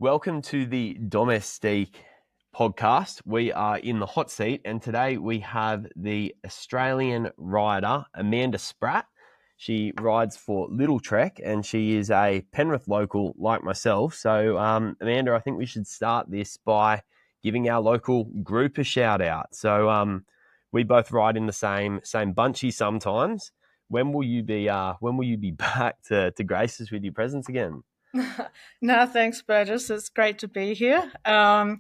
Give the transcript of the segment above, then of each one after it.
Welcome to the Domestique Podcast. We are in the hot seat, and today we have the Australian rider, Amanda Spratt. She rides for Lidl-Trek, and she is a Penrith local like myself. So, Amanda, I think we should start this by giving our local group a shout out. So, we both ride in the same bunchy sometimes. When will you be back to grace us with your presence again? No, thanks, Burgess. It's great to be here. Well,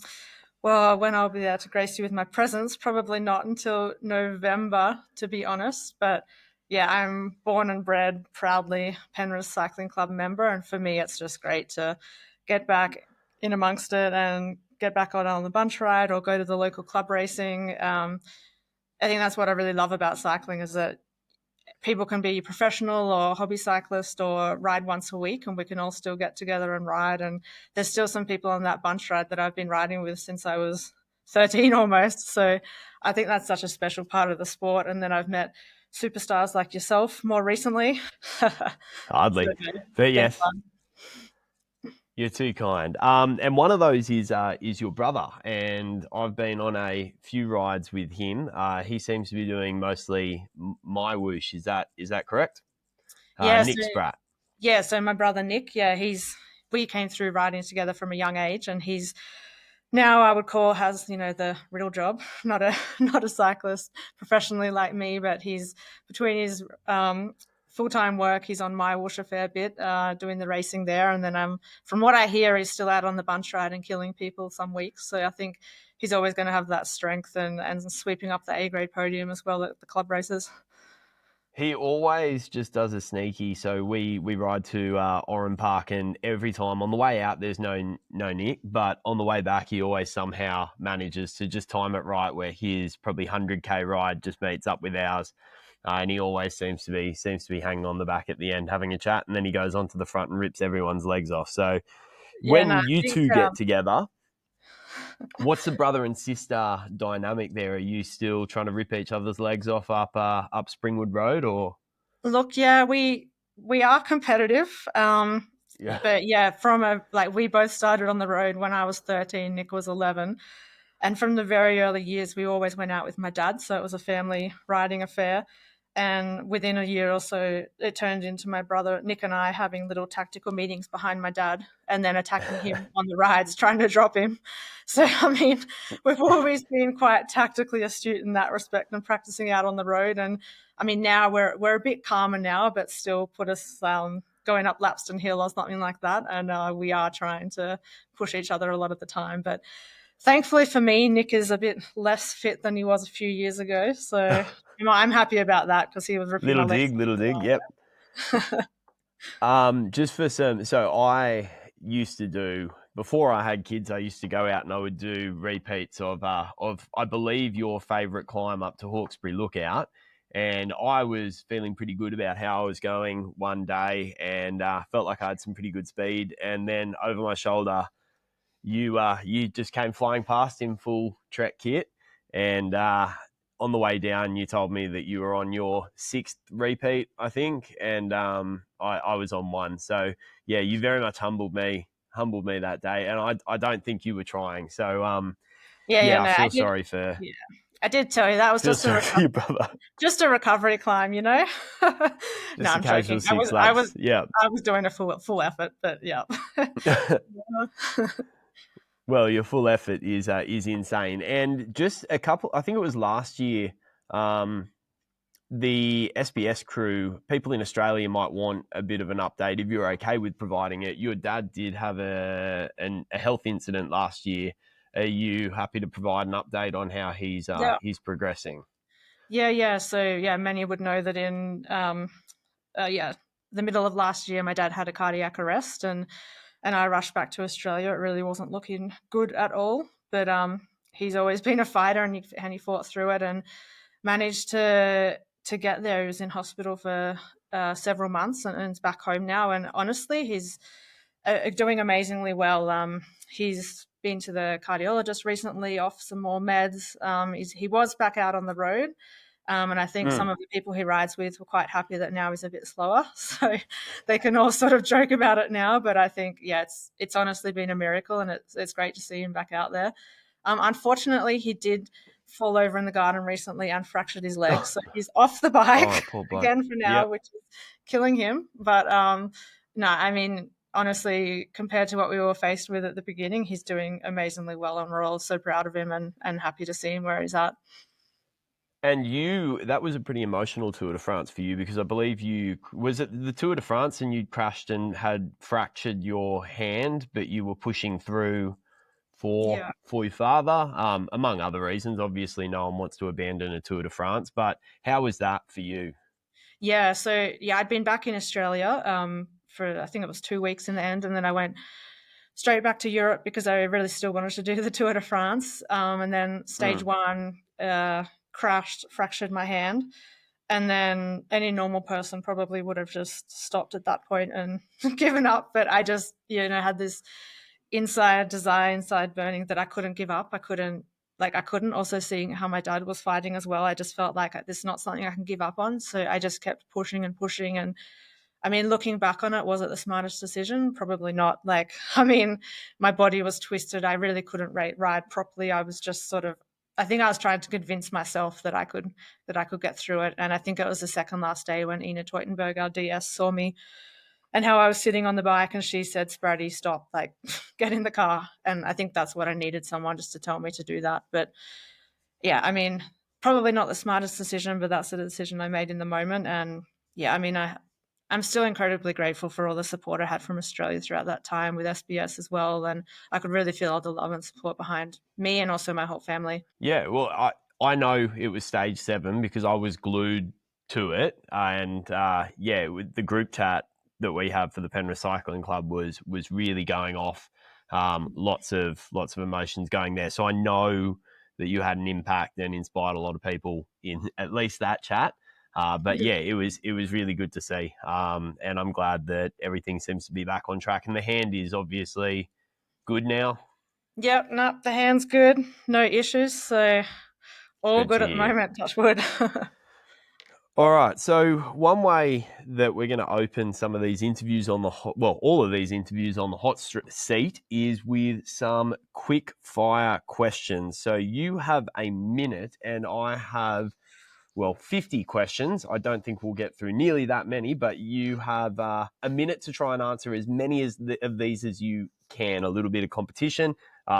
when I'll be there to grace you with my presence, probably not until November, to be honest. But yeah, I'm born and bred proudly Penrith Cycling Club member, and for me, it's just great to get back in amongst it and get back on the bunch ride or go to the local club racing. I think that's what I really love about cycling is that people can be professional or hobby cyclist or ride once a week, and we can all still get together and ride. And there's still some people on that bunch ride that I've been riding with since I was 13 almost. So I think that's such a special part of the sport. And then I've met superstars like yourself more recently. Hardly. So, But yeah, yes, you're too kind. And one of those is your brother, and I've been on a few rides with him. He seems to be doing mostly my whoosh. Is that correct? yeah, Nick Spratt. so my brother Nick, we came through riding together from a young age, and he's now I would call has the real job, not a cyclist professionally like me, but he's between his full-time work, he's on my whoosh a fair bit, doing the racing there, and then from what I hear, he's still out on the bunch ride and killing people some weeks. So I think he's always going to have that strength and sweeping up the A grade podium as well at the club races. He always just does a sneaky. So we ride to Oran Park, and every time on the way out, there's no Nick, but on the way back, he always somehow manages to just time it right where his probably 100k ride just meets up with ours. And he always seems to be hanging on the back at the end, having a chat, and then he goes onto the front and rips everyone's legs off. So Yeah, no, when I you think two get together, what's the brother and sister dynamic there? Are you still trying to rip each other's legs off up Springwood Road, or? look, yeah, we are competitive. Yeah. But yeah, we both started on the road when I was 13, Nick was 11. And from the very early years, we always went out with my dad. So it was a family riding affair. And within a year or so, it turned into my brother, Nick, and I having little tactical meetings behind my dad and then attacking him on the rides, trying to drop him. So, I mean, we've always been quite tactically astute in that respect and practicing out on the road. And I mean, now we're a bit calmer now, but still put us going up Lapston Hill or something like that. And we are trying to push each other a lot of the time. But thankfully for me, Nick is a bit less fit than he was a few years ago. So I'm happy about that because he was ripping my legs. Little dig, yep. Just for so I used to do, before I had kids, I used to go out and I would do repeats of I believe your favourite climb up to Hawkesbury Lookout, and I was feeling pretty good about how I was going one day, and felt like I had some pretty good speed, and then over my shoulder, you just came flying past in full Trek kit, and on the way down, you told me that you were on your sixth repeat, I think, and I was on one. So yeah, you very much humbled me that day, and I don't think you were trying. So Yeah, I no, feel sorry for yeah, I did tell you that was just your brother. just a recovery climb, No, Just I'm joking. occasional six laps. Yeah. I was doing a full effort, but yeah. Well, your full effort is insane, and just a couple. I think it was last year. The SBS crew, people in Australia might want a bit of an update if you're okay with providing it. Your dad did have a health incident last year. Are you happy to provide an update on how Yeah. he's progressing? Yeah. So yeah, many would know that in the middle of last year, my dad had a cardiac arrest, and I rushed back to Australia. It really wasn't looking good at all, but he's always been a fighter, and he fought through it and managed to get there. He was in hospital for several months, and is back home now. And honestly, he's doing amazingly well. He's been to the cardiologist recently, off some more meds. He was back out on the road. And I think some of the people he rides with were quite happy that now he's a bit slower. So they can all sort of joke about it now. But I think, yeah, it's honestly been a miracle, and it's great to see him back out there. Unfortunately, he did fall over in the garden recently and fractured his leg. So he's off the bike again for now, which is killing him. But no, I mean, honestly, compared to what we were faced with at the beginning, he's doing amazingly well, and we're all so proud of him and happy to see him where he's at. And that was a pretty emotional Tour de France for you, because I believe was it the Tour de France and you crashed and had fractured your hand, but you were pushing through for your father, among other reasons. Obviously, no one wants to abandon a Tour de France, but how was that for you? Yeah, so I'd been back in Australia for, I think it was 2 weeks in the end, and then I went straight back to Europe because I really still wanted to do the Tour de France. And then stage one, crashed, fractured my hand. And then any normal person probably would have just stopped at that point and given up. But I just, had this inside desire, inside burning that I couldn't give up. I couldn't. Also seeing how my dad was fighting as well, I just felt like this is not something I can give up on. So I just kept pushing and pushing. And I mean, looking back on it, was it the smartest decision? Probably not. My body was twisted. I really couldn't ride properly. I was just I think I was trying to convince myself that I could get through it. And I think it was the second last day when Ina Teutenberg, our DS, saw me and how I was sitting on the bike, and she said, "Spratty, stop, get in the car." And I think that's what I needed, someone just to tell me to do that. But yeah, I mean, probably not the smartest decision, but that's the decision I made in the moment. And yeah, I mean, I'm still incredibly grateful for all the support I had from Australia throughout that time, with SBS as well. And I could really feel all the love and support behind me and also my whole family. Yeah, well, I know it was stage 7 because I was glued to it. And the group chat that we have for the Penrith Cycling Club was really going off. Lots of emotions going there. So I know that you had an impact and inspired a lot of people in at least that chat. But yeah, it was really good to see. And I'm glad that everything seems to be back on track, and the hand is obviously good now. Yep, no, the hand's good, no issues. So all good at the moment, touch wood. All right. So one way that we're going to open some of these interviews all of these interviews on the hot seat is with some quick fire questions. So you have a minute and I have, 50 questions. I don't think we'll get through nearly that many, but you have a minute to try and answer as many of these as you can, a little bit of competition.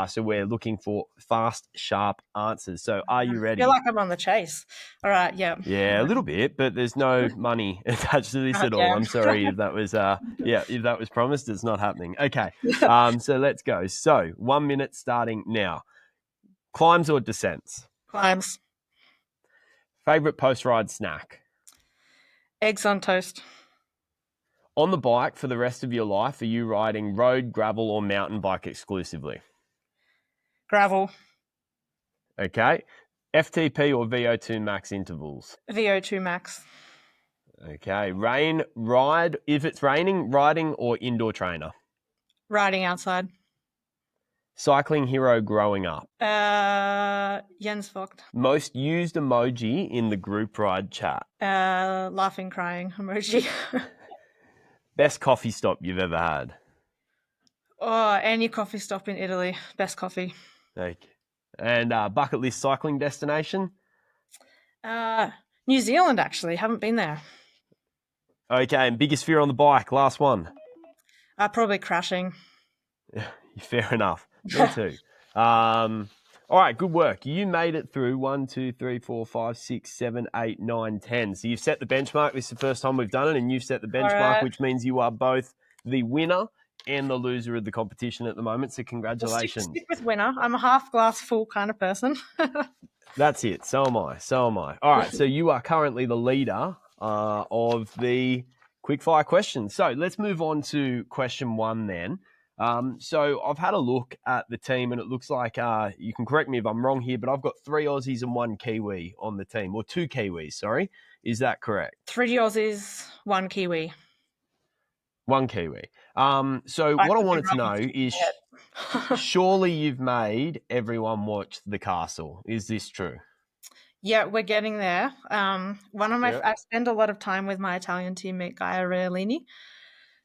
So we're looking for fast, sharp answers. So are you ready? I feel like I'm on the chase. All right, yeah. Yeah, a little bit, but there's no money attached to this at all. I'm sorry if that was if that was promised, it's not happening. Okay. So let's go. So 1 minute starting now. Climbs or descents? Climbs. Favorite post-ride snack? Eggs on toast. On the bike for the rest of your life, are you riding road, gravel, or mountain bike exclusively? Gravel. Okay. FTP or VO2 max intervals? VO2 max. Okay. If it's raining, riding or indoor trainer? Riding outside. Cycling hero growing up? Jens Vogt. Most used emoji in the group ride chat? Laughing, crying emoji. Best coffee stop you've ever had? Oh, any coffee stop in Italy. Best coffee. Okay. And bucket list cycling destination? New Zealand, actually. Haven't been there. Okay, and biggest fear on the bike, last one. Probably crashing. Fair enough. Me too. All right, good work. You made it through 1, 2, 3, 4, 5, 6, 7, 8, 9, 10. So you've set the benchmark. This is the first time we've done it, and you've set the benchmark, right, which means you are both the winner and the loser of the competition at the moment. So congratulations. Stick with winner. I'm a half glass full kind of person. That's it. So am I. All right, so you are currently the leader of the quickfire questions. So let's move on to question 1 then. So I've had a look at the team, and it looks like you can correct me if I'm wrong here, but I've got 3 Aussies and 1 Kiwi on the team, or 2 Kiwis, sorry. Is that correct? 3 Aussies, 1 Kiwi. 1 Kiwi. So what I wanted to know is, surely you've made everyone watch The Castle. Is this true? Yeah, we're getting there. Yeah. I spend a lot of time with my Italian teammate Gaia Reolini.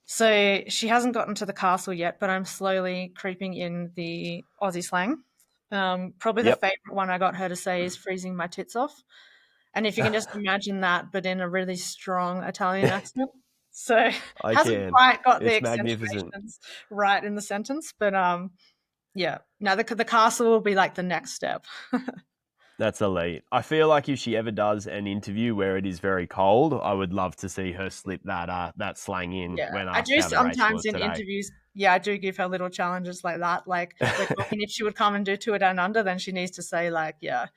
So she hasn't gotten to the castle yet, but I'm slowly creeping in the Aussie slang. Probably the Yep. favorite one I got her to say is freezing my tits off. And if you can just imagine that, but in a really strong Italian accent. So I hasn't can. quite got the It's magnificent. accentuations right in the sentence, but yeah. Now the castle will be like the next step. That's elite. I feel like if she ever does an interview where it is very cold, I would love to see her slip that slang in Yeah, when I asked do how the race sometimes was in today. interviews. Yeah, I do give her little challenges like that. Like we're talking, if she would come and do two it down under, then she needs to say like, yeah,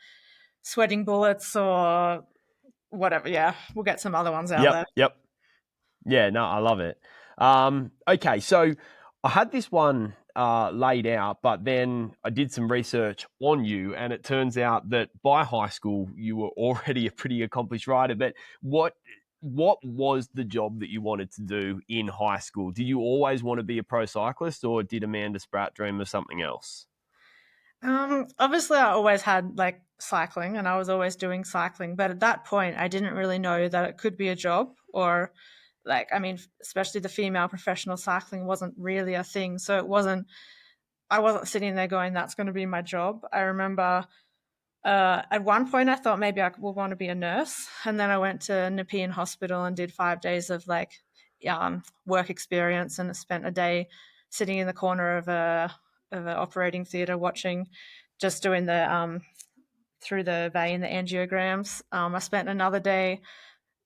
sweating bullets or whatever. Yeah, we'll get some other ones out Yep, there. yep. Yeah, no, I love it. Okay, so I had this one laid out, but then I did some research on you, and it turns out that by high school you were already a pretty accomplished rider. But what was the job that you wanted to do in high school? Did you always want to be a pro cyclist, or did Amanda Spratt dream of something else? Obviously, I always had like cycling, and I was always doing cycling. But at that point, I didn't really know that it could be a job, or like, I mean, especially the female professional cycling wasn't really a thing. So it wasn't. I wasn't sitting there going, "That's going to be my job." I remember at one point, I thought maybe I would want to be a nurse, and then I went to Nepean Hospital and did 5 days of like work experience, and spent a day sitting in the corner of a operating theatre watching, just doing the through the vein the angiograms. I spent another day.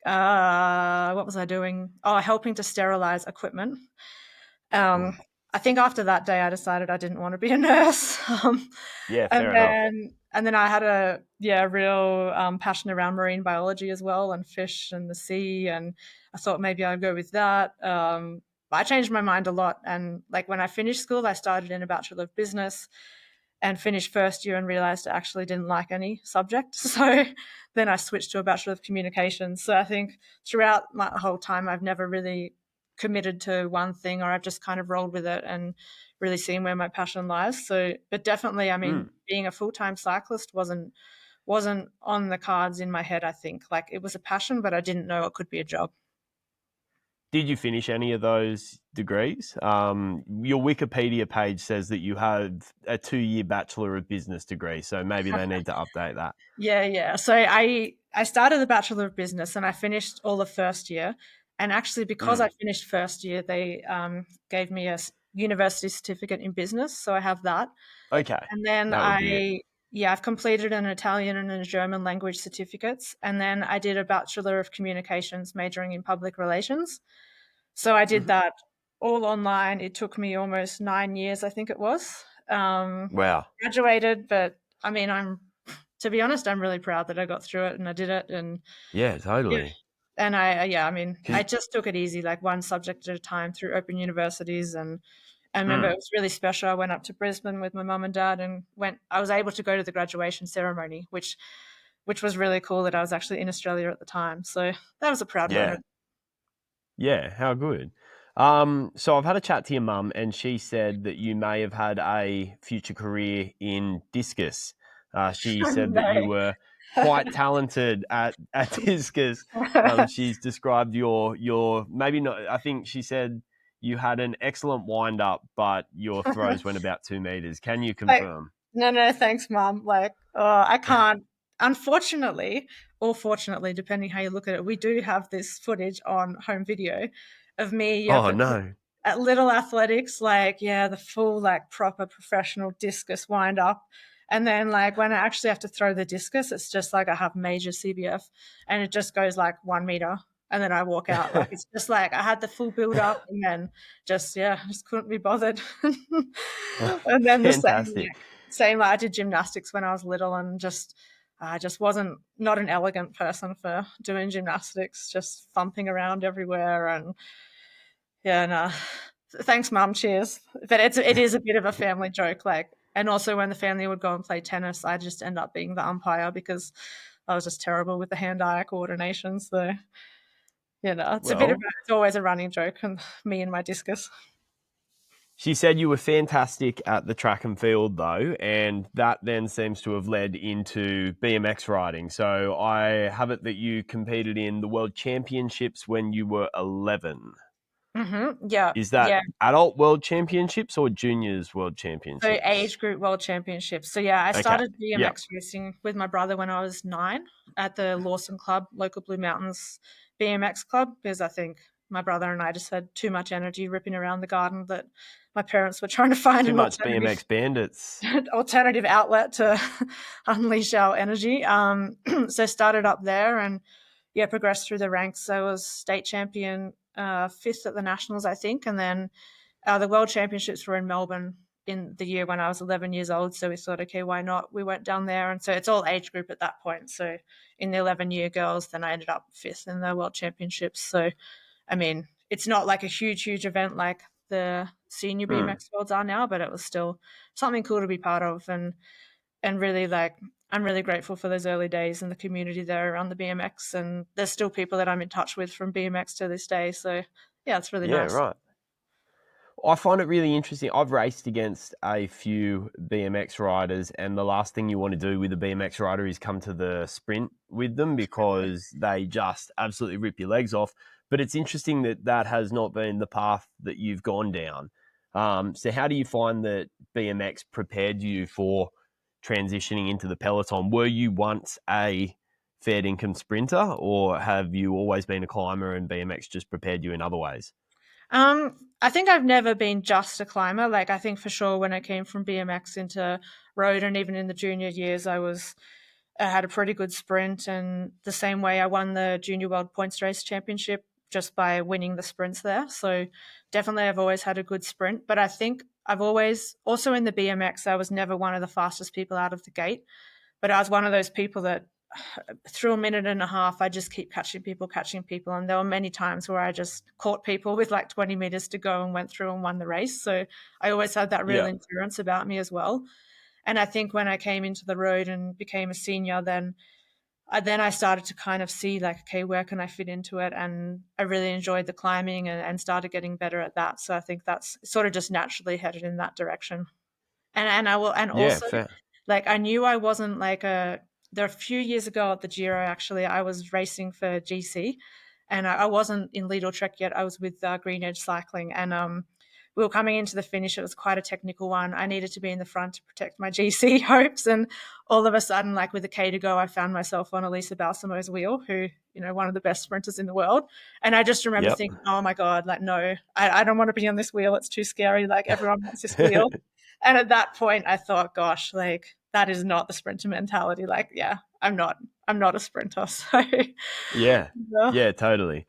What was I doing? Oh, helping to sterilize equipment. Mm. Um, I think after that day, I decided I didn't want to be a nurse. Yeah, And fair enough. then I had a real passion around marine biology as well, and fish and the sea, and I thought maybe I'd go with that. But I changed my mind a lot, and like when I finished school, I started in a Bachelor of Business and finished first year and realized I actually didn't like any subject. So then I switched to a Bachelor of Communications. So I think throughout my whole time, I've never really committed to one thing, or I've just kind of rolled with it and really seen where my passion lies. So, but definitely, I mean, Mm. being a full-time cyclist wasn't on the cards in my head. I think like it was a passion, but I didn't know it could be a job. Did you finish any of those degrees? Your Wikipedia page says that you have a 2-year Bachelor of Business degree, so maybe they need to update that. Yeah. So I started the Bachelor of Business and I finished all of first year. And actually, because I Mm. finished first year, they gave me a university certificate in business. So I have that. Okay, And then that would be it. I've completed an Italian and a German language certificates. And then I did a Bachelor of Communications majoring in public relations. So I did Mhm. that all online. It took me almost 9 years, I think it was. Wow. Graduated, but I mean, to be honest, I'm really proud that I got through it and I did it. And Yeah, yeah, totally. and I mean, I 'Cause just took it easy, like one subject at a time through open universities. And I remember mm, it was really special. I went up to Brisbane with my mum and dad and I was able to go to the graduation ceremony, which was really cool that I was actually in Australia at the time. So that was a proud yeah. moment. Yeah, how good. So I've had a chat to your mum, and she said that you may have had a future career in discus. She said that you No. were quite talented at discus. She's described your maybe not. I think she said you had an excellent wind up, but your throws went about 2 meters. Can you Like, confirm? no, thanks, mom. Like, I can't. Unfortunately, or fortunately, depending how you look at it, we do have this footage on home video of me, Oh no. at Little Athletics, like, yeah, the full, like, proper professional discus wind up. And then, like, when I actually have to throw the discus, it's just like I have major CBF and it just goes like 1 meter. And then I walk out. Like, it's just like I had the full build up and then just couldn't be bothered. And then the Fantastic. same, like I did gymnastics when I was little and I just wasn't not an elegant person for doing gymnastics, just thumping around everywhere. And yeah, no. Thanks, mum. Cheers. But it is a bit of a family joke. Like, and also when the family would go and play tennis, I just end up being the umpire because I was just terrible with the hand-eye coordination. So, it's Well, it's always a running joke, and me and my discus. She said you were fantastic at the track and field, though, and that then seems to have led into BMX riding. So I have it that you competed in the World Championships when you were 11. Yeah, Is that yeah. adult World Championships or juniors World So Championships? age group world championships. So yeah, I Okay. started Yep. BMX racing with my brother when I was 9 at the Lawson Club, local Blue Mountains BMX club, because I think my brother and I just had too much energy ripping around the garden that my parents were trying to find Too an much BMX bandits. alternative outlet to unleash our energy. So started up there and yeah, progressed through the ranks. I was state champion, fifth at the nationals, I think, and then the world championships were in Melbourne in the year when I was 11 years old. So we thought, okay, why not? We went down there, and so it's all age group at that point. So in the 11-year girls, then I ended up fifth in the world championships. So I mean, it's not like a huge event like the senior Mm. BMX worlds are now, but it was still something cool to be part of, and really like I'm really grateful for those early days and the community there around the BMX. And there's still people that I'm in touch with from BMX to this day. So yeah, it's really Yeah, nice. right. I find it really interesting. I've raced against a few BMX riders, and the last thing you want to do with a BMX rider is come to the sprint with them because they just absolutely rip your legs off. But it's interesting that that has not been the path that you've gone down. So, how do you find that BMX prepared you for transitioning into the peloton? Were you once a fair income sprinter, or have you always been a climber and BMX just prepared you in other ways? I think I've never been just a climber. Like I think for sure when I came from BMX into road and even in the junior years, I had a pretty good sprint, and the same way I won the Junior World Points Race Championship just by winning the sprints there. So definitely I've always had a good sprint, but I think I've always also in the BMX I was never one of the fastest people out of the gate, but I was one of those people that through a minute and a half, I just keep catching people. And there were many times where I just caught people with like 20 meters to go and went through and won the race. So I always had that real Yeah. endurance about me as well. And I think when I came into the road and became a senior, then I started to kind of see like, okay, where can I fit into it? And I really enjoyed the climbing and started getting better at that. So I think that's sort of just naturally headed in that direction. And I will, and Yeah, also fair. like I knew I wasn't like a. There a few years ago at the Giro, actually, I was racing for GC, and I wasn't in Lidl-Trek yet. I was with Green Edge Cycling, and we were coming into the finish. It was quite a technical one. I needed to be in the front to protect my GC hopes, and all of a sudden, like with a K to go, I found myself on Elisa Balsamo's wheel, who one of the best sprinters in the world. And I just remember Yep. thinking, oh my god, like no, I don't want to be on this wheel. It's too scary. Like everyone wants this wheel. And at that point, I thought, gosh, like that is not the sprinter mentality. Like, yeah, I'm not a sprinter. So, Yeah. yeah. Yeah, totally.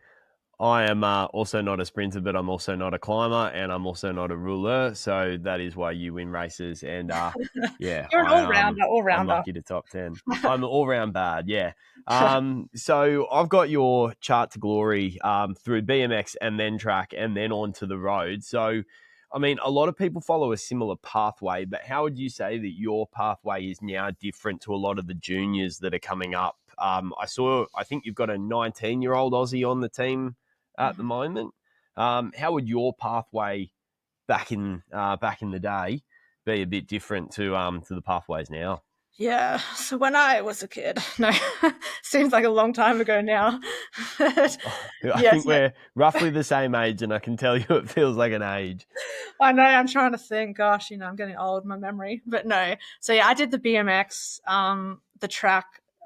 I am also not a sprinter, but I'm also not a climber, and I'm also not a ruler. So that is why you win races. And yeah, You're an all I'm rounder. lucky to top 10. I'm all round bad. Yeah. So I've got your chart to glory through BMX and then track and then onto the road. So I mean, a lot of people follow a similar pathway, but how would you say that your pathway is now different to a lot of the juniors that are coming up? I think you've got a 19-year-old Aussie on the team at the moment. How would your pathway back in the day be a bit different to the pathways now? Yeah. So when I was a kid, no, seems like a long time ago now. But I yes, think we're roughly the same age, and I can tell you it feels like an age. I know. I'm trying to think. Gosh, I'm getting old. My memory, but no. So yeah, I did the BMX, the track.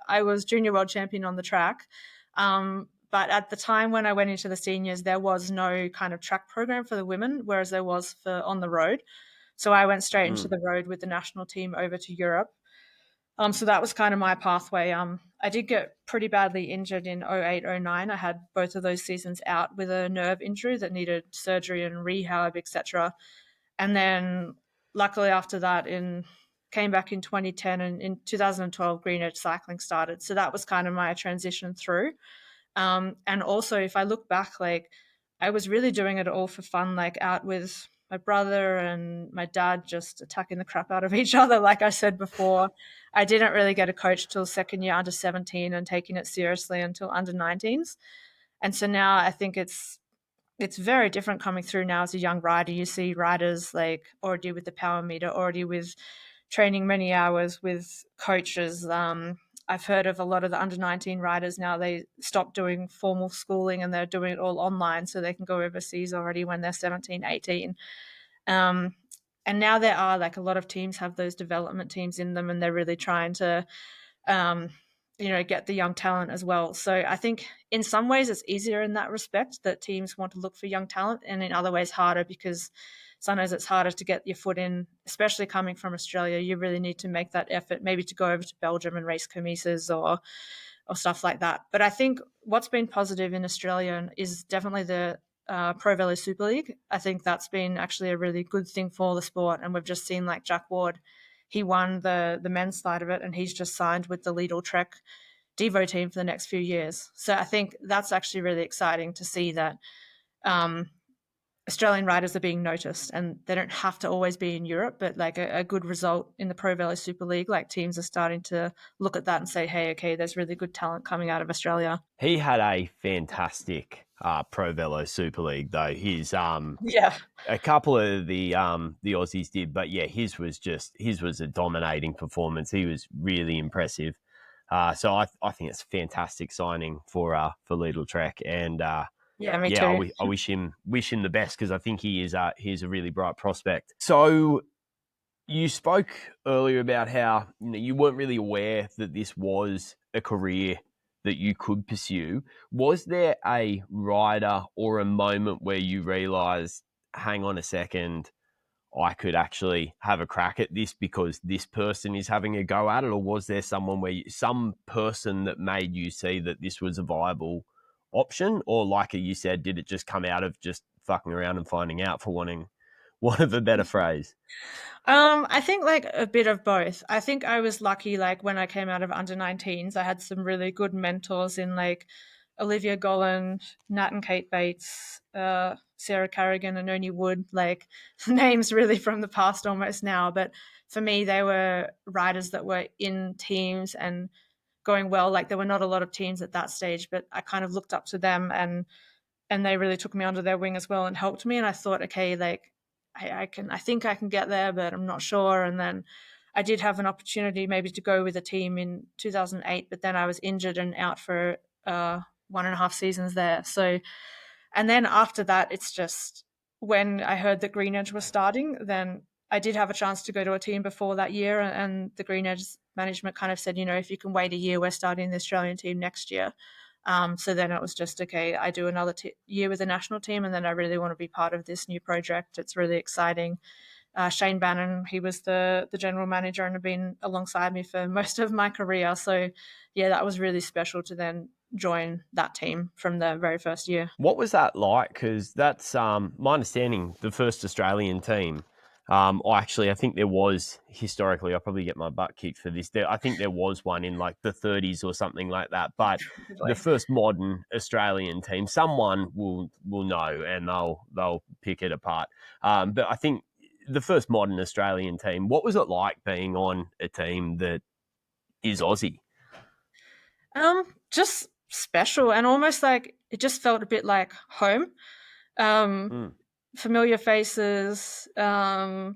I was junior world champion on the track. But at the time when I went into the seniors, there was no kind of track program for the women, whereas there was for on the road. So I went straight into Mm, the road with the national team over to Europe. So that was kind of my pathway. I did get pretty badly injured in 08, 09. I had both of those seasons out with a nerve injury that needed surgery and rehab, etc. And then luckily after that came back in 2010, and in 2012 Green Edge Cycling started. So that was kind of my transition through. And also if I look back, like I was really doing it all for fun, like out with my brother and my dad just attacking the crap out of each other. Like I said before, I didn't really get a coach till second year under 17 and taking it seriously until under 19s. And so now I think it's it's very different coming through now as a young rider. You see riders like already with the power meter, already with training many hours with coaches. I've heard of a lot of the under 19 riders now, they stopped doing formal schooling and they're doing it all online so they can go overseas already when they're 17, 18. Um, and now there are like a lot of teams have those development teams in them and they're really trying to um, get the young talent as well. So I think in some ways it's easier in that respect that teams want to look for young talent, and in other ways harder because sometimes it's harder to get your foot in, especially coming from Australia. You really need to make that effort, maybe to go over to Belgium and race Comises or stuff like that. But I think what's been positive in Australia is definitely the Pro Velo Super League. I think that's been actually a really good thing for the sport, and we've just seen like Jack Ward, he won the men's side of it, and he's just signed with the Lidl-Trek Devo team for the next few years. So I think that's actually really exciting to see that Australian riders are being noticed, and they don't have to always be in Europe, but like a good result in the Pro Velo Super League, like teams are starting to look at that and say, hey, okay, there's really good talent coming out of Australia. He had a fantastic Pro Velo Super League, though. His Yeah. a couple of the Aussies did, but yeah, his was a dominating performance. He was really impressive. So I think it's a fantastic signing for Lidl-Trek, and Yeah, me yeah, too. I wish him the best because I think he's a really bright prospect. So you spoke earlier about how you weren't really aware that this was a career that you could pursue. Was there a rider or a moment where you realised, hang on a second, I could actually have a crack at this because this person is having a go at it? Or was there some person that made you see that this was a viable option? Or like you said, did it just come out of just fucking around and finding out, for wanting one of a better phrase? I think like a bit of both. I think I was lucky, like when I came out of under 19s, I had some really good mentors in like Olivia Golland, Nat and Kate Bates, Sarah Carrigan, and Oni Wood, like names really from the past almost now. But for me, they were riders that were in teams and going well. Like there were not a lot of teams at that stage, but I kind of looked up to them, and they really took me under their wing as well and helped me. And I thought, okay, like I think I can get there, but I'm not sure. And then I did have an opportunity maybe to go with a team in 2008, but then I was injured and out for 1.5 seasons there. So, and then after that, it's just when I heard that Green Edge was starting, then I did have a chance to go to a team before that year, and the Green Edge management kind of said, if you can wait a year, we're starting the Australian team next year. So then it was just, okay, I do another year with the national team, and then I really want to be part of this new project. It's really exciting. Shane Bannon, he was the general manager and had been alongside me for most of my career. So yeah, that was really special to then join that team from the very first year. What was that like? Because that's my understanding, the first Australian team. I think there was, historically, I'll probably get my butt kicked for this. I think there was one in like the 30s or something like that. But the first modern Australian team, someone will know and they'll pick it apart. But I think the first modern Australian team, what was it like being on a team that is Aussie? Just special, and almost like it just felt a bit like home. Mm. Familiar faces. And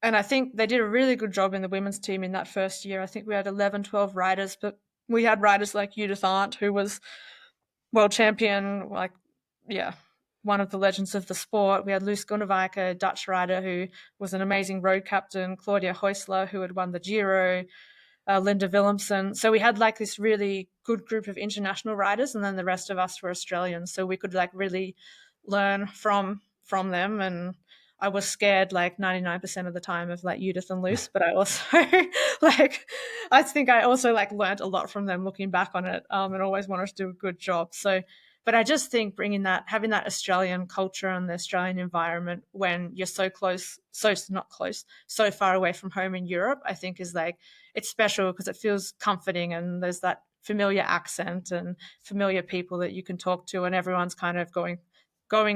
I think they did a really good job in the women's team in that first year. I think we had 11, 12 riders, but we had riders like Judith Arndt, who was world champion, like, yeah, one of the legends of the sport. We had Loes Gunnewijk, a Dutch rider who was an amazing road captain, Claudia Heusler, who had won the Giro, Linda Willemsen. So we had like this really good group of international riders, and then the rest of us were Australians. So we could like really learn from them. And I was scared like 99% of the time of like Judith and Luce, but I also like I think I also like learned a lot from them looking back on it, and always wanted to do a good job. So, but I just think having that Australian culture and the Australian environment when you're so close, so not close, so far away from home in Europe, I think is like, it's special because it feels comforting, and there's that familiar accent and familiar people that you can talk to, and everyone's kind of going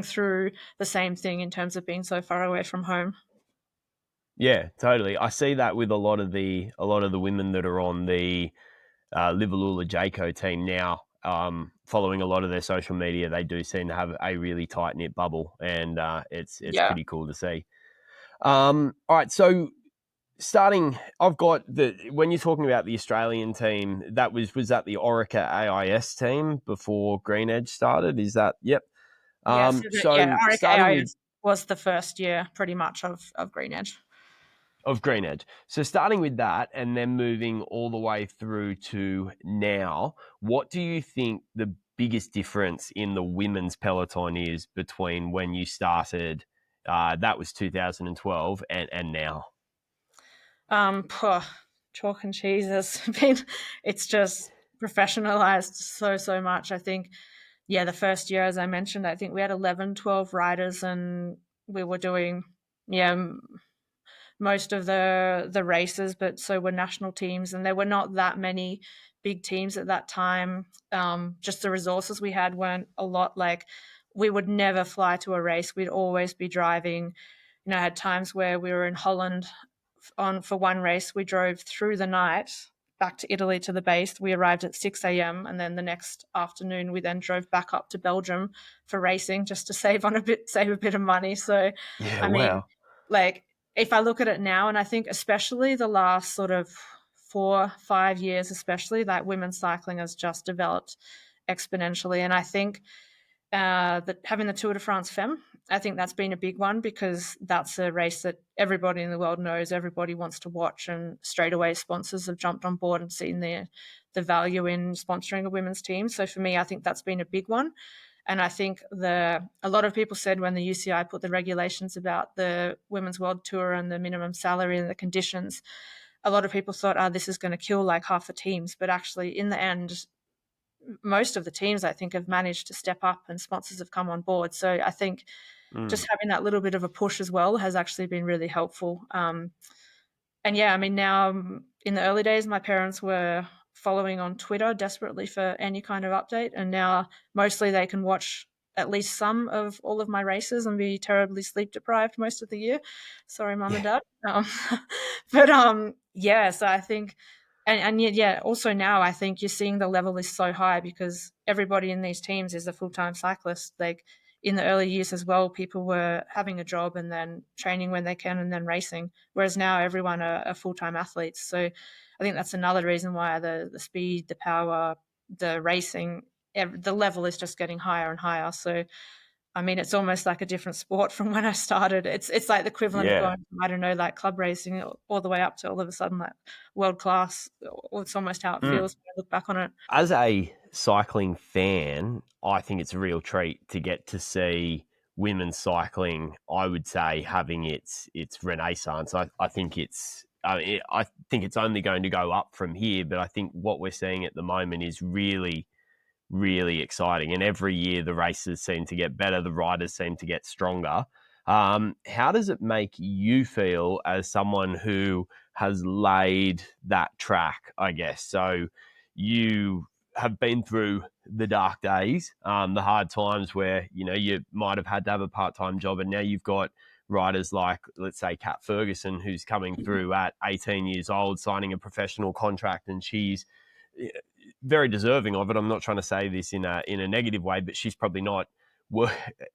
through the same thing in terms of being so far away from home. Yeah, totally. I see that with a lot of the women that are on the Liverpool Jayco team now. Following a lot of their social media, they do seem to have a really tight knit bubble, and it's Yeah. pretty cool to see. All right, so I've got when you're talking about the Australian team, was that the Orica AIS team before Green Edge started? Is that yep? Yeah, So Arik starting AI with was the first year pretty much of Green Edge. of Green Edge. So starting with that and then moving all the way through to now, what do you think the biggest difference in the women's peloton is between when you started, that was 2012, and now? Chalk and cheese has been, it's just professionalized so much. I think, yeah, the first year, as I mentioned, I think we had 11, 12 riders, and we were doing, yeah, most of the races, but so were national teams, and there were not that many big teams at that time. Just the resources we had weren't a lot. Like, we would never fly to a race; we'd always be driving. You know, I had times where we were in Holland on for one race. We drove through the night back to Italy to the base. We arrived at 6 a.m. and then the next afternoon we then drove back up to Belgium for racing just to save a bit of money. So, Yeah, I mean, wow. like, if I look at it now, and I think especially the last sort of 4, 5 years, especially, that women's cycling has just developed exponentially. And I think that having the Tour de France Femme, I think that's been a big one, because that's a race that everybody in the world knows, everybody wants to watch, and straight away sponsors have jumped on board and seen the value in sponsoring a women's team. So for me, I think that's been a big one. And I think a lot of people said when the UCI put the regulations about the Women's World Tour and the minimum salary and the conditions, a lot of people thought, oh, this is going to kill like half the teams. But actually, in the end, most of the teams, I think, have managed to step up and sponsors have come on board. So I think Mm. just having that little bit of a push as well has actually been really helpful. And yeah, I mean, now, in the early days, my parents were following on Twitter desperately for any kind of update. And now mostly they can watch at least some of all of my races and be terribly sleep deprived most of the year. Sorry, mum and Yeah. dad. But yeah, so I think, and yet, yeah, also now I think you're seeing the level is so high because everybody in these teams is a full time cyclist. Like, in the early years as well, people were having a job and then training when they can and then racing, whereas now everyone are full-time athletes. So I think that's another reason why the speed, the power, the racing, the level is just getting higher and higher. So I mean, it's almost like a different sport from when I started. It's like the equivalent of Yeah. going from, I don't know, like club racing all the way up to all of a sudden like world class. Or it's almost how it Mm. feels when I look back on it. As a cycling fan, I think it's a real treat to get to see women's cycling, I would say, having its renaissance. I think I think it's only going to go up from here, but I think what we're seeing at the moment is really, really exciting. And every year the races seem to get better, the riders seem to get stronger. How does it make you feel as someone who has laid that track, I guess? So you have been through the dark days, the hard times where, you might have had to have a part-time job, and now you've got riders like, let's say, Kat Ferguson, who's coming through at 18 years old, signing a professional contract, and she's very deserving of it. I'm not trying to say this in a negative way, but she's probably not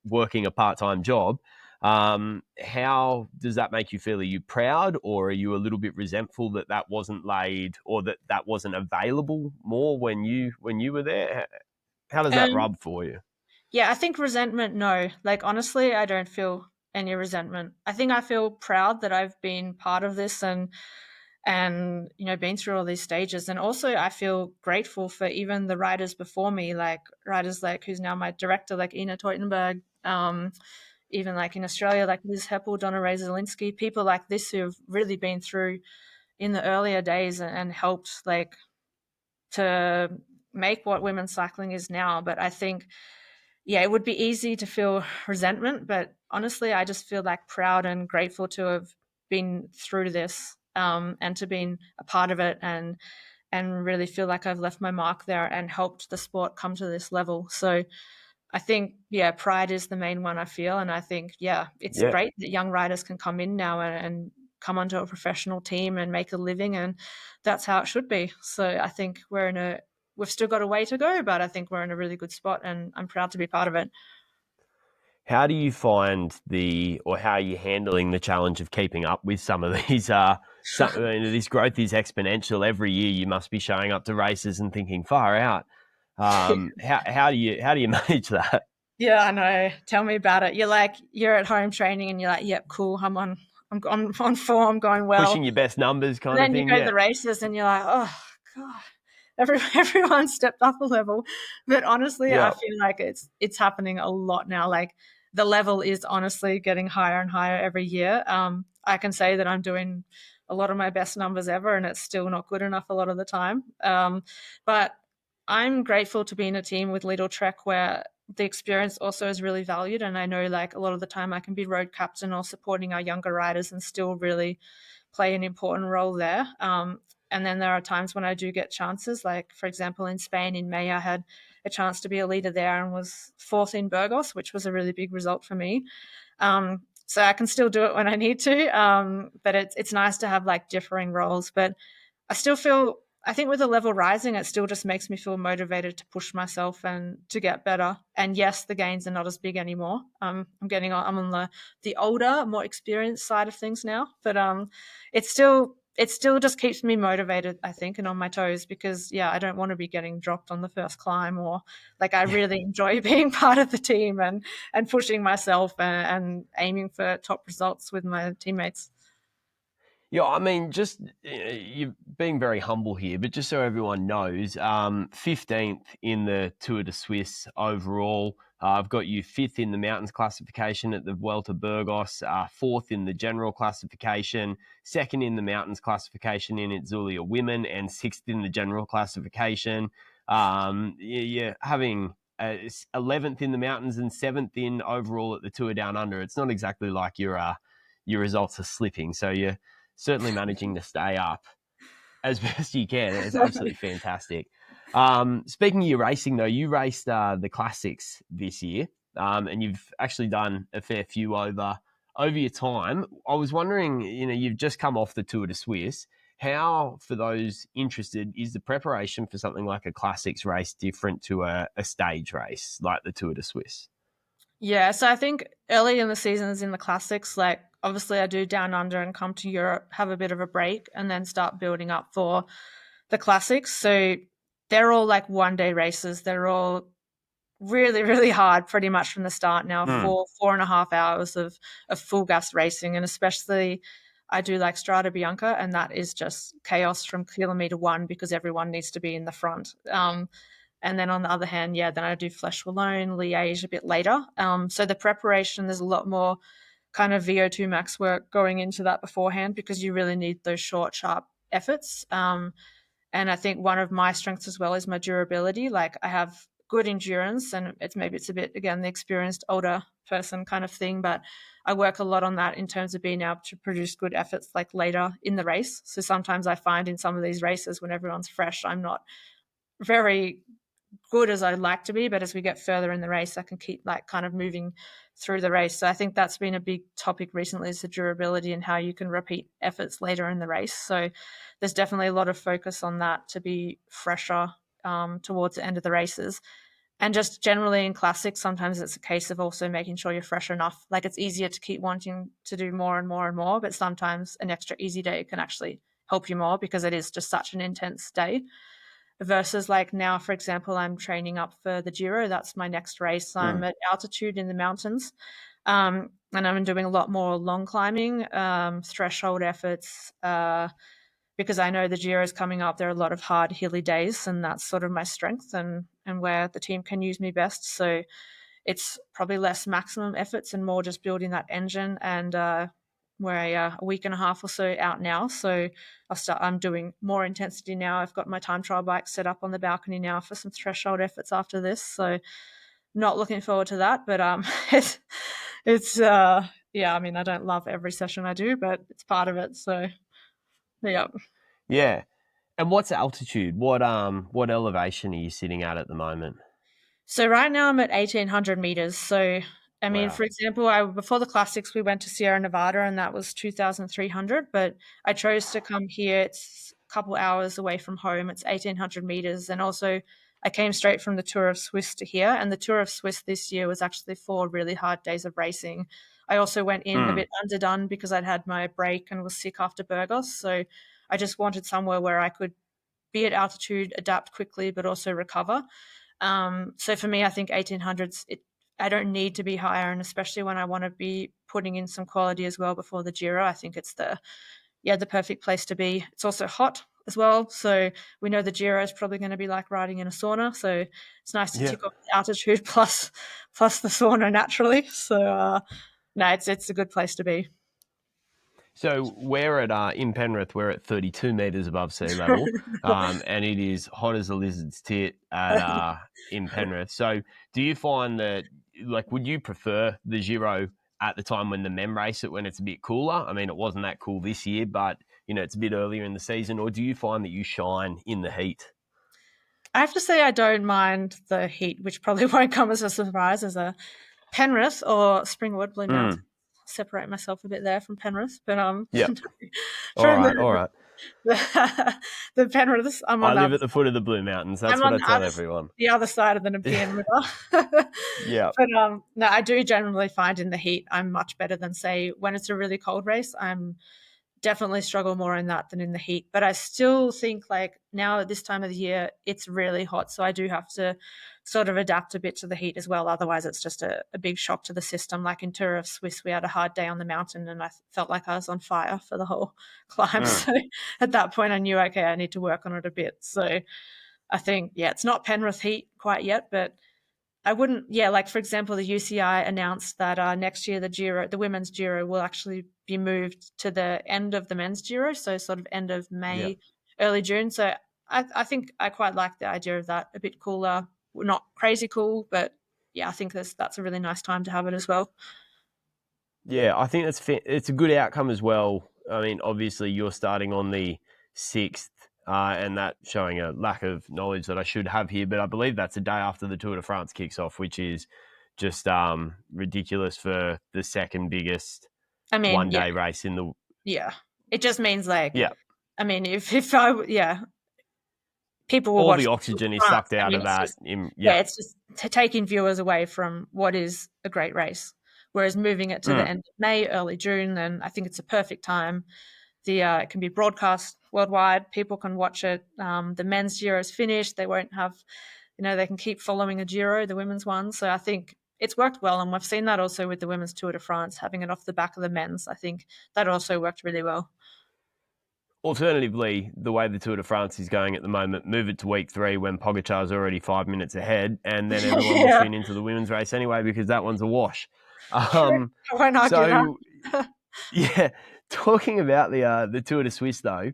working a part-time job. How does that make you feel? Are you proud, or are you a little bit resentful that wasn't laid, or that wasn't available more when you were there? How does that Um, rub for you? Yeah, I think resentment, no. Like, honestly, I don't feel any resentment. I think I feel proud that I've been part of this and been through all these stages. And also I feel grateful for even the writers before me, like writers like who's now my director, like Ina Teutenberg, even like in Australia, like Liz Heppel, Donna Razalinsky, people like this who've really been through in the earlier days and helped like to make what women's cycling is now. But I think, yeah, it would be easy to feel resentment, but honestly, I just feel like proud and grateful to have been through this, and to been a part of it, and really feel like I've left my mark there and helped the sport come to this level. So I think, yeah, pride is the main one I feel, and I think, yeah, it's Yeah. great that young riders can come in now and come onto a professional team and make a living, and that's how it should be. So I think we're in we've still got a way to go, but I think we're in a really good spot, and I'm proud to be part of it. How do you find how are you handling the challenge of keeping up with some of these? This growth is exponential. Every year, you must be showing up to races and thinking, "Far out." How do you manage that? Yeah, I know. Tell me about it. You're at home training, and you're like, "Yep, cool. I'm on form, going well." Pushing your best numbers, And kind of then you thing. go to Yeah, the races, and you're like, "Oh God." Everyone stepped up a level, but honestly, I yeah. feel like it's happening a lot now. Like the level is honestly getting higher and higher every year. I can say that I'm doing a lot of my best numbers ever, and it's still not good enough a lot of the time. But I'm grateful to be in a team with Lidl-Trek where the experience also is really valued, and I know like a lot of the time I can be road captain or supporting our younger riders and still really play an important role there. And then there are times when I do get chances, like for example in Spain in May, I had a chance to be a leader there and was fourth in Burgos, which was a really big result for me. So I can still do it when I need to, but it's nice to have like differing roles. But I still feel, I think with the level rising, it still just makes me feel motivated to push myself and to get better. And yes, the gains are not as big anymore. I'm on the older, more experienced side of things now, but it still just keeps me motivated, I think, and on my toes because yeah, I don't want to be getting dropped on the first climb, or like I really enjoy being part of the team and pushing myself and aiming for top results with my teammates. Yeah, I mean, just you're being very humble here, but just so everyone knows, 15th in the Tour de Suisse overall. I've got you 5th in the mountains classification at the Vuelta Burgos, 4th in the general classification, 2nd in the mountains classification in Itzulia Women, and 6th in the general classification. You're having 11th in the mountains and 7th in overall at the Tour Down Under. It's not exactly like your results are slipping. So you're certainly managing to stay up as best you can. It's absolutely fantastic. Speaking of your racing, though, you raced the classics this year, and you've actually done a fair few over your time. I was wondering, you've just come off the Tour de Suisse. How, for those interested, is the preparation for something like a classics race different to a stage race like the Tour de Suisse? Yeah, so I think early in the seasons in the classics, like obviously I do down under and come to Europe, have a bit of a break, and then start building up for the classics. So they're all like 1 day races. They're all really, really hard pretty much from the start now, Mm. 4.5 hours of full gas racing. And especially I do like Strada Bianca, and that is just chaos from kilometer one because everyone needs to be in the front. And then on the other hand, yeah, then I do Flesh Wallone, Liège a bit later. So the preparation, there's a lot more kind of VO2 max work going into that beforehand because you really need those short, sharp efforts. And I think one of my strengths as well is my durability. Like I have good endurance, and it's a bit again the experienced older person kind of thing, but I work a lot on that in terms of being able to produce good efforts like later in the race. So sometimes I find in some of these races when everyone's fresh, I'm not very good as I'd like to be, but as we get further in the race, I can keep like kind of moving through the race. So I think that's been a big topic recently is the durability and how you can repeat efforts later in the race. So there's definitely a lot of focus on that to be fresher towards the end of the races. And just generally in classics, sometimes it's a case of also making sure you're fresh enough. Like it's easier to keep wanting to do more and more and more, but sometimes an extra easy day can actually help you more because it is just such an intense day versus like now, for example, I'm training up for the Giro. That's my next race. I'm Mm. at altitude in the mountains. And I'm doing a lot more long climbing, threshold efforts, because I know the Giro is coming up. There are a lot of hard, hilly days, and that's sort of my strength and where the team can use me best. So it's probably less maximum efforts and more just building that engine. And we're a week and a half or so out now, so I'm doing more intensity now. I've got my time trial bike set up on the balcony now for some threshold efforts after this. So not looking forward to that, but it's yeah. I mean, I don't love every session I do, but it's part of it. So yeah. Yeah. And what's altitude? What elevation are you sitting at the moment? So right now I'm at 1,800 meters. So I mean, Wow. for example, I before the classics we went to Sierra Nevada and that was 2,300. But I chose to come here. It's couple hours away from home. It's 1,800 meters. And also I came straight from the Tour of Swiss to here. And the Tour of Swiss this year was actually 4 really hard days of racing. I also went in a bit underdone because I'd had my break and was sick after Burgos. So I just wanted somewhere where I could be at altitude, adapt quickly, but also recover. So for me, I think 1800s, I don't need to be higher. And especially when I want to be putting in some quality as well before the Giro, I think it's the perfect place to be. It's also hot as well. So we know the Giro is probably going to be like riding in a sauna. So it's nice to tick off the altitude plus the sauna naturally. So no, it's a good place to be. So we're at in Penrith, we're at 32 meters above sea level, and it is hot as a lizard's tit at in Penrith. So do you find that, like, would you prefer the Giro at the time when the men race it, when it's a bit cooler? I mean, it wasn't that cool this year, but you know, it's a bit earlier in the season. Or do you find that you shine in the heat? I have to say I don't mind the heat, which probably won't come as a surprise as a Penrith or Springwood, Blue Mountain. Separate myself a bit there from Penrith, but yeah. All right. The Penriths. I live at the foot of the Blue Mountains. That's what I tell everyone. The other side of the Nepean River. Yeah. But no, I do generally find in the heat I'm much better than, say, when it's a really cold race. I'm definitely struggle more in that than in the heat. But I still think, like, now at this time of the year, it's really hot. So I do have to sort of adapt a bit to the heat as well. Otherwise, it's just a big shock to the system. Like in Tour of Swiss, we had a hard day on the mountain and I felt like I was on fire for the whole climb. So at that point, I knew, okay, I need to work on it a bit. So I think, it's not Penrith heat quite yet, but I wouldn't, like, for example, the UCI announced that next year the women's Giro will actually be moved to the end of the men's Giro, so sort of end of May, early June. So I think I quite like the idea of that, a bit cooler, not crazy cool, but I think that's a really nice time to have it as well. Yeah, I think it's a good outcome as well. I mean, obviously you're starting on the 6th, and that showing a lack of knowledge that I should have here, but I believe that's the day after the Tour de France kicks off, which is just ridiculous for the second biggest one-day race in the... Yeah, it just means, like, I mean, if I, people will all watch the oxygen is sucked out of that. It's just taking viewers away from what is a great race. Whereas moving it to the end of May, early June, then I think it's a perfect time. It can be broadcast worldwide. People can watch it. The men's Giro is finished. They won't have, they can keep following a Giro, the women's one. So I think it's worked well. And we've seen that also with the women's Tour de France, having it off the back of the men's. I think that also worked really well. Alternatively, the way the Tour de France is going at the moment, move it to week 3 when Pogacar's already 5 minutes ahead, and then everyone will tune into the women's race anyway because that one's a wash. I won't argue that. Talking about the Tour de Suisse though,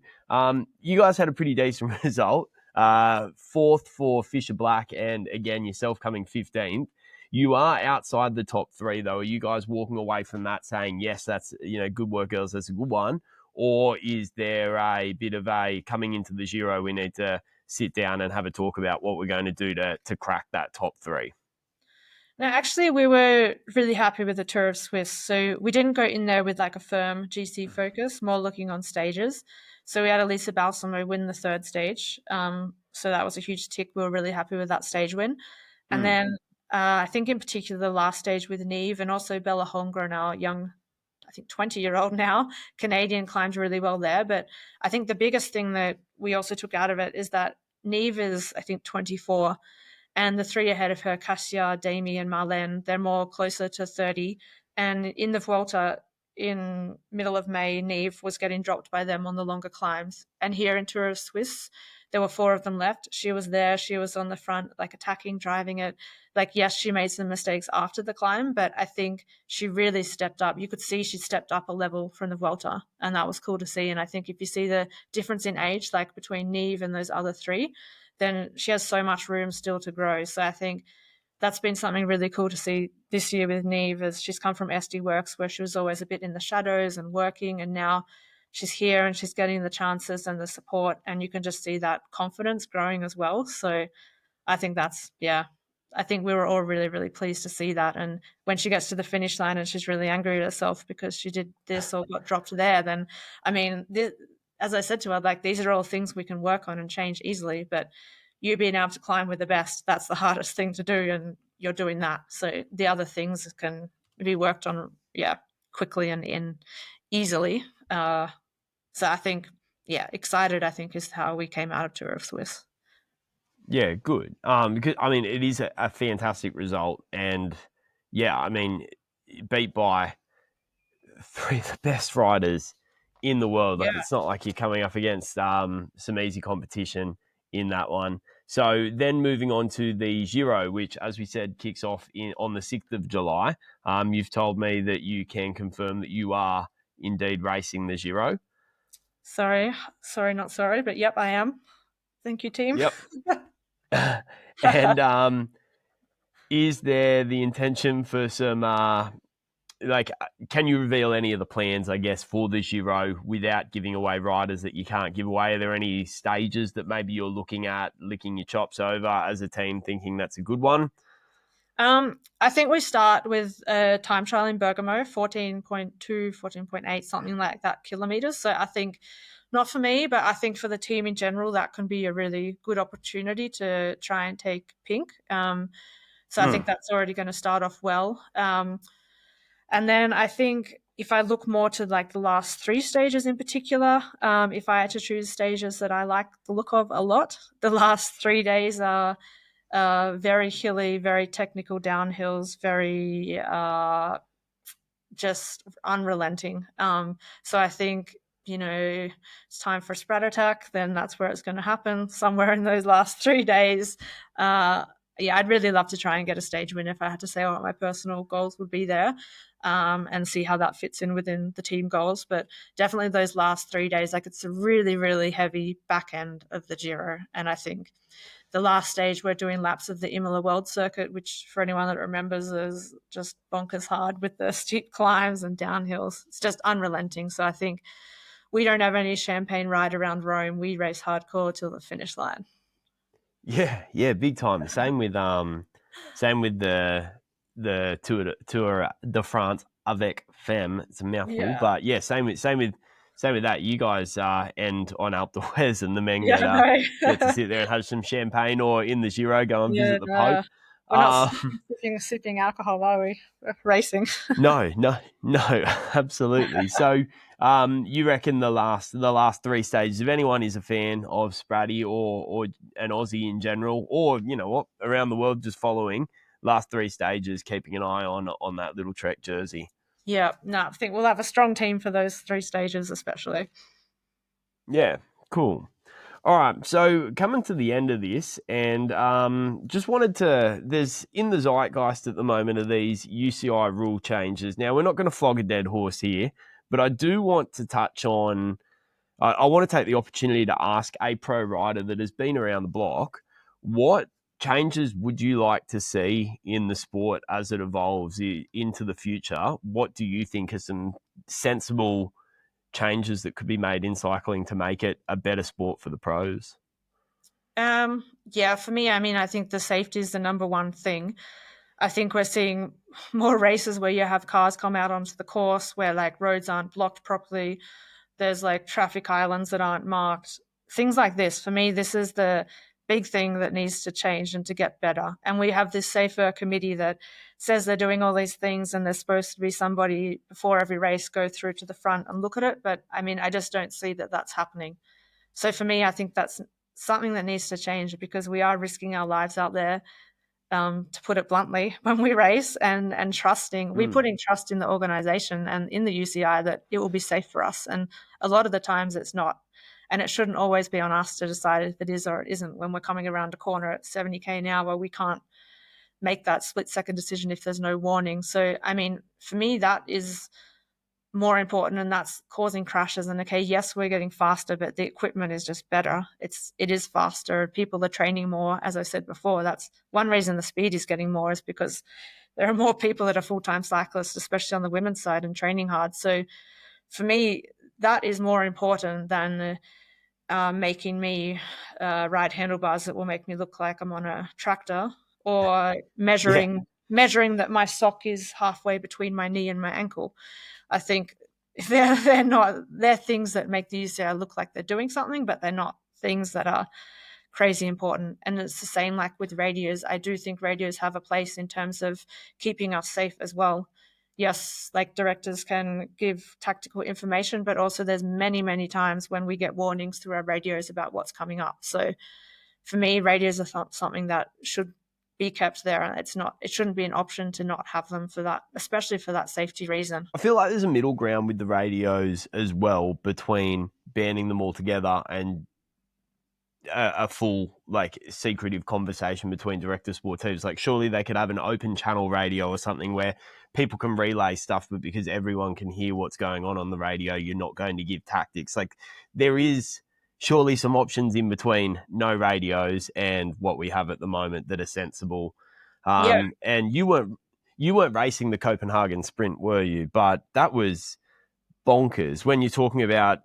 you guys had a pretty decent result. 4th for Fisher Black, and again yourself coming 15th. You are outside the top 3 though. Are you guys walking away from that saying, yes, that's good work, girls, that's a good one? Or is there a bit of a coming into the Giro, we need to sit down and have a talk about what we're going to do to crack that top 3? No, actually, we were really happy with the Tour of Swiss. So we didn't go in there with like a firm GC focus, more looking on stages. So we had Elisa Balsamo win the 3rd stage. So that was a huge tick. We were really happy with that stage win. And then I think in particular the last stage with Niamh and also Bella Holmgren, our young, I think 20-year-old now, Canadian, climbed really well there. But I think the biggest thing that we also took out of it is that Niamh is, I think, 24. And the 3 ahead of her, Kasia, Dami, and Marlene, they're more closer to 30. And in the Vuelta in middle of May, Niamh was getting dropped by them on the longer climbs. And here in Tour of Swiss, there were 4 of them left. She was there. She was on the front, like attacking, driving it. Like, yes, she made some mistakes after the climb, but I think she really stepped up. You could see she stepped up a level from the Vuelta, and that was cool to see. And I think if you see the difference in age, like between Niamh and those other 3, then she has so much room still to grow. So I think that's been something really cool to see this year with Niamh, as she's come from SD Works, where she was always a bit in the shadows and working, and now she's here and she's getting the chances and the support, and you can just see that confidence growing as well. So I think that's, I think we were all really, really pleased to see that. And when she gets to the finish line and she's really angry at herself because she did this or got dropped there, then, I mean, as I said to her, like, these are all things we can work on and change easily, but you being able to climb with the best, that's the hardest thing to do, and you're doing that. So the other things can be worked on, quickly and easily. So I think, excited, I think, is how we came out of Tour of Swiss. Yeah, good. Because I mean, it is a fantastic result, and yeah, I mean, beat by three of the best riders in the world. Like, Yeah. it's not like you're coming up against some easy competition in that one. So then moving on to the Giro, which, as we said, kicks off on the 6th of July. You've told me that you can confirm that you are indeed racing the Giro. Sorry, not sorry, but yep, I am. Thank you, team. Yep. And is there the intention for some can you reveal any of the plans, I guess, for the Giro without giving away riders that you can't give away? Are there any stages that maybe you're looking at, licking your chops over as a team, thinking that's a good one? I think we start with a time trial in Bergamo, 14.2, 14.8, something like that kilometers. So I think, not for me, but I think for the team in general, that can be a really good opportunity to try and take pink. So I think that's already going to start off well. And then I think if I look more to like the last 3 stages in particular, if I had to choose stages that I like the look of a lot, the last 3 days are very hilly, very technical downhills, very just unrelenting. So I think, it's time for Spratt attack, then that's where it's going to happen, somewhere in those last 3 days. I'd really love to try and get a stage win if I had to say what my personal goals would be there, and see how that fits in within the team goals. But definitely those last 3 days, like, it's a really, really heavy back end of the Giro. And I think the last stage, we're doing laps of the Imola World Circuit, which, for anyone that remembers, is just bonkers hard with the steep climbs and downhills. It's just unrelenting. So I think we don't have any champagne ride around Rome. We race hardcore till the finish line. Yeah, big time. Same with the Tour de France avec femme. It's a mouthful, but yeah, same with that. You guys end on Alpe d'Huez, and the men get to sit there and have some champagne, or in the Giro go and visit the Pope. We're not sipping alcohol, are we? We're racing. No, absolutely. So, you reckon the last 3 stages, if anyone is a fan of Spratty or an Aussie in general, or you know what, around the world, just following last 3 stages, keeping an eye on that Lidl-Trek jersey. Yeah, no, I think we'll have a strong team for those 3 stages, especially. Yeah, cool. All right, so coming to the end of this, and just wanted to, there's in the zeitgeist at the moment of these UCI rule changes. Now, we're not going to flog a dead horse here, but I do want to touch on, I want to take the opportunity to ask a pro rider that has been around the block, what changes would you like to see in the sport as it evolves into the future? What do you think are some sensible changes that could be made in cycling to make it a better sport for the pros? For me, I mean, I think the safety is the number one thing. I think we're seeing more races where you have cars come out onto the course where like roads aren't blocked properly. There's like traffic islands that aren't marked. Things like this. For me, this is the big thing that needs to change and to get better. And we have this safer committee that says they're doing all these things, and there's supposed to be somebody before every race go through to the front and look at it. But I mean, I just don't see that that's happening. So for me, I think that's something that needs to change, because we are risking our lives out there, to put it bluntly, when we race, and trusting, we're putting trust in the organization and in the UCI that it will be safe for us. And a lot of the times it's not. And it shouldn't always be on us to decide if it is or it isn't. When we're coming around a corner at 70k an hour, we can't make that split-second decision if there's no warning. So, I mean, for me, that is more important, and that's causing crashes. And okay, yes, we're getting faster, but the equipment is just better. It is faster. People are training more. As I said before, that's one reason the speed is getting more, is because there are more people that are full-time cyclists, especially on the women's side, and training hard. So for me, that is more important than making me ride handlebars that will make me look like I'm on a tractor, or measuring that my sock is halfway between my knee and my ankle. I think they're things that make the UCI look like they're doing something, but they're not things that are crazy important. And it's the same like with radios. I do think radios have a place in terms of keeping us safe as well. Yes, like directors can give tactical information, but also there's many, many times when we get warnings through our radios about what's coming up. So for me, radios are something that should be kept there, and it shouldn't be an option to not have them for that, especially for that safety reason. I feel like there's a middle ground with the radios as well between banning them altogether and a full like secretive conversation between director sport teams. Like surely they could have an open channel radio or something where people can relay stuff, but because everyone can hear what's going on the radio, you're not going to give tactics. Like there is surely some options in between no radios and what we have at the moment that are sensible. And you weren't racing the Copenhagen Sprint, were you? But that was bonkers when you're talking about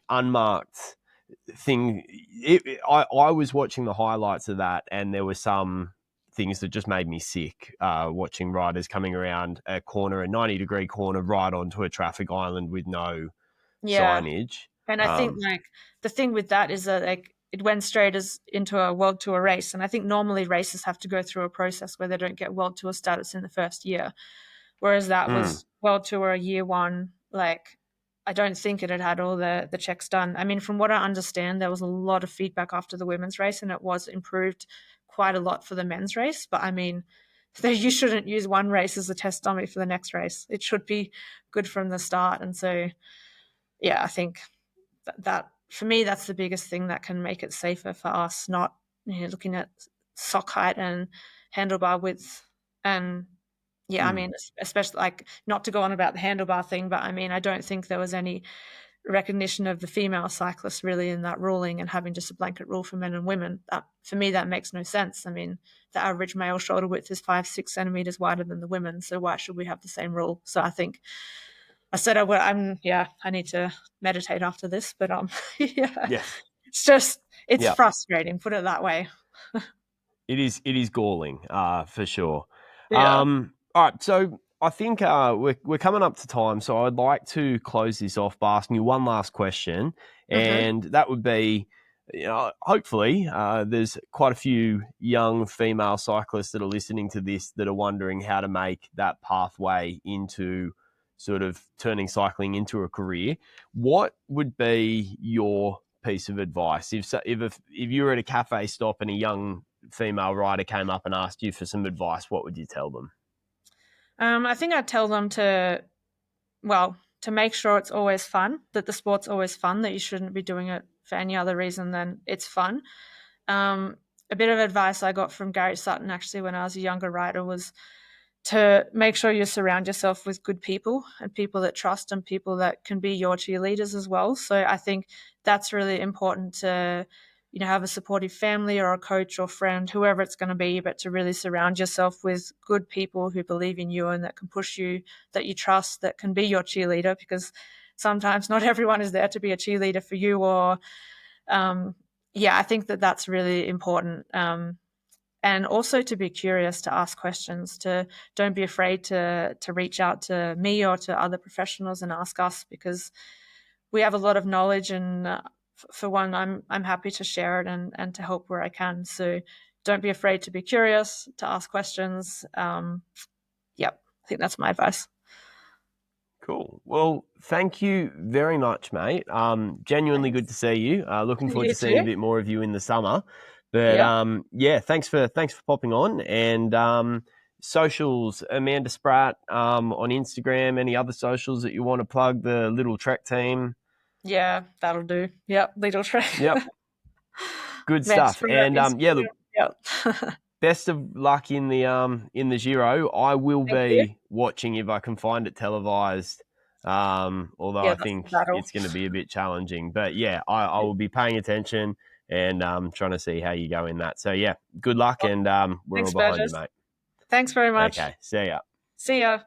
unmarked thing. I was watching the highlights of that, and there were some things that just made me sick. Watching riders coming around a 90-degree corner, right onto a traffic island with no signage. And I think like the thing with that is that like it went straight into a World Tour race, and I think normally races have to go through a process where they don't get World Tour status in the first year, whereas that was World Tour year one. Like I don't think it had all the checks done. I mean, from what I understand, there was a lot of feedback after the women's race, and it was improved quite a lot for the men's race. But I mean, you shouldn't use one race as a test dummy for the next race. It should be good from the start. And so, yeah, I think that for me, that's the biggest thing that can make it safer for us, not looking at sock height and handlebar width. And yeah, I mean, especially like not to go on about the handlebar thing, but I mean, I don't think there was any recognition of the female cyclists really in that ruling, and having just a blanket rule for men and women. For me, that makes no sense. I mean, the average male shoulder width is 5-6 centimeters wider than the women, so why should we have the same rule? So I think I said I need to meditate after this, but it's frustrating, put it that way. It is galling, for sure. Yeah. All right, so I think we're coming up to time, so I'd like to close this off by asking you one last question, and that would be, hopefully there's quite a few young female cyclists that are listening to this that are wondering how to make that pathway into sort of turning cycling into a career. What would be your piece of advice if you were at a cafe stop and a young female rider came up and asked you for some advice? What would you tell them? I think I'd tell them to make sure it's always fun, that the sport's always fun, that you shouldn't be doing it for any other reason than it's fun. A bit of advice I got from Gary Sutton actually when I was a younger rider was to make sure you surround yourself with good people and people that trust and people that can be your cheerleaders as well. So I think that's really important to have a supportive family or a coach or friend, whoever it's going to be, but to really surround yourself with good people who believe in you and that can push you, that you trust, that can be your cheerleader, because sometimes not everyone is there to be a cheerleader for you. Or, I think that's really important. And also to be curious, to ask questions, don't be afraid to reach out to me or to other professionals and ask us, because we have a lot of knowledge, and for one, I'm happy to share it and to help where I can. So don't be afraid to be curious, to ask questions. I think that's my advice. Cool. Well, thank you very much, mate. Genuinely good to see you. Looking forward to seeing a bit more of you in the summer. But thanks for popping on. And socials, Amanda Spratt on Instagram. Any other socials that you want to plug? The Lidl-Trek team. Yeah, that'll do. Yep, Lidl-Trek. Yep. Good stuff. And look. Yep. Best of luck in the Giro. I will be watching if I can find it televised. Although I think it's going to be a bit challenging. But I will be paying attention and trying to see how you go in that. So good luck, and we're all behind you, mate. Thanks very much. Okay, see ya. See ya.